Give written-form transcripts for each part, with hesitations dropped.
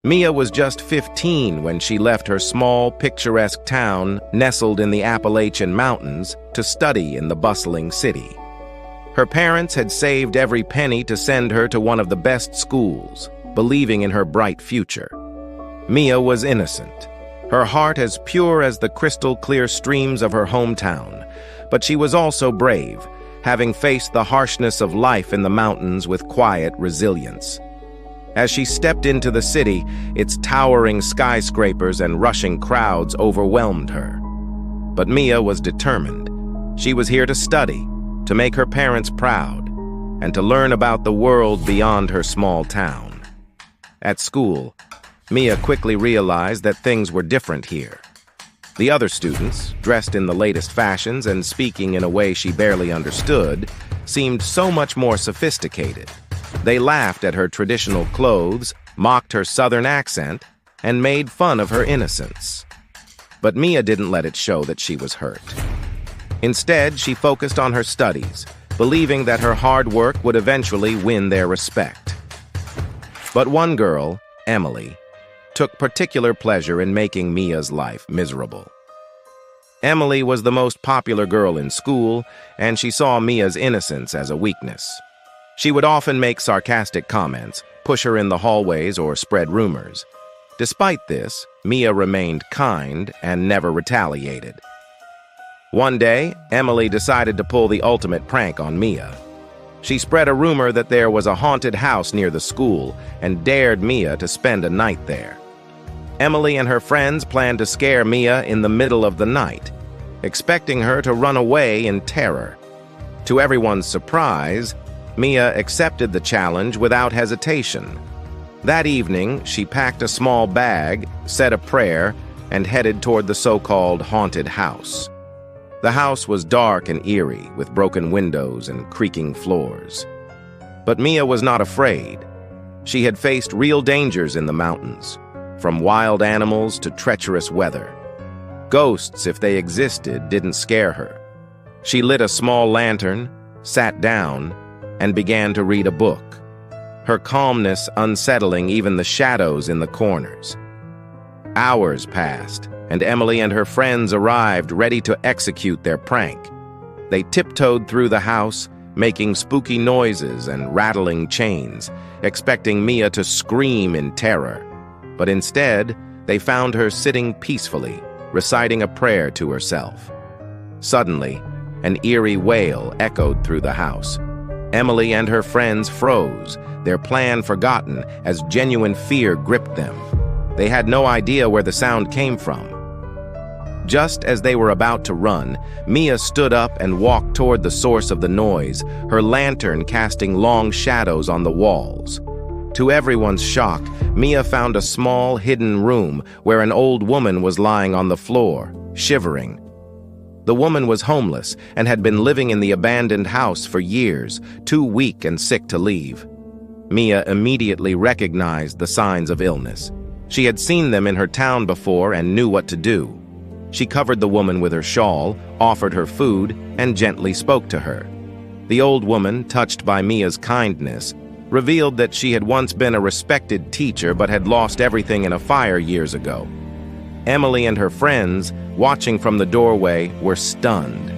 Mia was just 15 when she left her small, picturesque town nestled in the Appalachian Mountains to study in the bustling city. Her parents had saved every penny to send her to one of the best schools, believing in her bright future. Mia was innocent, her heart as pure as the crystal-clear streams of her hometown, but she was also brave, having faced the harshness of life in the mountains with quiet resilience. As she stepped into the city, its towering skyscrapers and rushing crowds overwhelmed her. But Mia was determined. She was here to study, to make her parents proud, and to learn about the world beyond her small town. At school, Mia quickly realized that things were different here. The other students, dressed in the latest fashions and speaking in a way she barely understood, seemed so much more sophisticated. They laughed at her traditional clothes, mocked her southern accent, and made fun of her innocence. But Mia didn't let it show that she was hurt. Instead, she focused on her studies, believing that her hard work would eventually win their respect. But one girl, Emily, took particular pleasure in making Mia's life miserable. Emily was the most popular girl in school, and she saw Mia's innocence as a weakness. She would often make sarcastic comments, push her in the hallways, or spread rumors. Despite this, Mia remained kind and never retaliated. One day, Emily decided to pull the ultimate prank on Mia. She spread a rumor that there was a haunted house near the school and dared Mia to spend a night there. Emily and her friends planned to scare Mia in the middle of the night, expecting her to run away in terror. To everyone's surprise, Mia accepted the challenge without hesitation. That evening, she packed a small bag, said a prayer, and headed toward the so-called haunted house. The house was dark and eerie, with broken windows and creaking floors. But Mia was not afraid. She had faced real dangers in the mountains, from wild animals to treacherous weather. Ghosts, if they existed, didn't scare her. She lit a small lantern, sat down, and began to read a book, her calmness unsettling even the shadows in the corners. Hours passed, and Emily and her friends arrived ready to execute their prank. They tiptoed through the house, making spooky noises and rattling chains, expecting Mia to scream in terror. But instead, they found her sitting peacefully, reciting a prayer to herself. Suddenly, an eerie wail echoed through the house. Emily and her friends froze, their plan forgotten as genuine fear gripped them. They had no idea where the sound came from. Just as they were about to run, Mia stood up and walked toward the source of the noise, her lantern casting long shadows on the walls. To everyone's shock, Mia found a small, hidden room where an old woman was lying on the floor, shivering. The woman was homeless and had been living in the abandoned house for years, too weak and sick to leave. Mia immediately recognized the signs of illness. She had seen them in her town before and knew what to do. She covered the woman with her shawl, offered her food, and gently spoke to her. The old woman, touched by Mia's kindness, revealed that she had once been a respected teacher but had lost everything in a fire years ago. Emily and her friends, watching from the doorway, were stunned.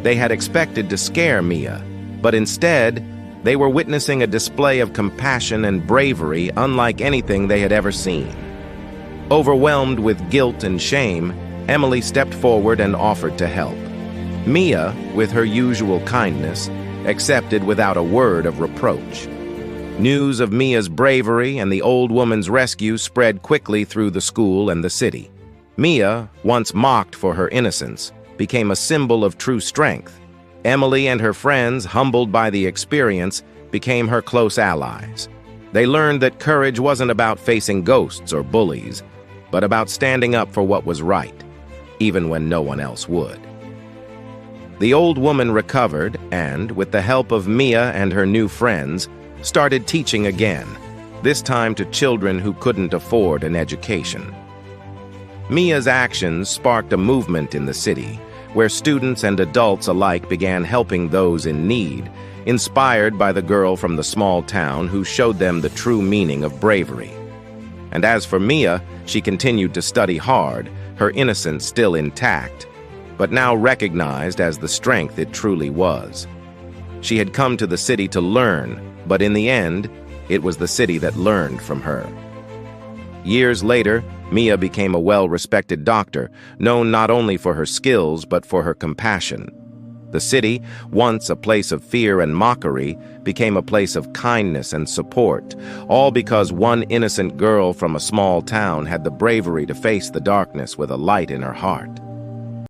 They had expected to scare Mia, but instead, they were witnessing a display of compassion and bravery unlike anything they had ever seen. Overwhelmed with guilt and shame, Emily stepped forward and offered to help. Mia, with her usual kindness, accepted without a word of reproach. News of Mia's bravery and the old woman's rescue spread quickly through the school and the city. Mia, once mocked for her innocence, became a symbol of true strength. Emily and her friends, humbled by the experience, became her close allies. They learned that courage wasn't about facing ghosts or bullies, but about standing up for what was right, even when no one else would. The old woman recovered and, with the help of Mia and her new friends, started teaching again, this time to children who couldn't afford an education. Mia's actions sparked a movement in the city, where students and adults alike began helping those in need, inspired by the girl from the small town who showed them the true meaning of bravery. And as for Mia, she continued to study hard, her innocence still intact, but now recognized as the strength it truly was. She had come to the city to learn, but in the end, it was the city that learned from her. Years later, Mia became a well-respected doctor, known not only for her skills but for her compassion. The city, once a place of fear and mockery, became a place of kindness and support, all because one innocent girl from a small town had the bravery to face the darkness with a light in her heart.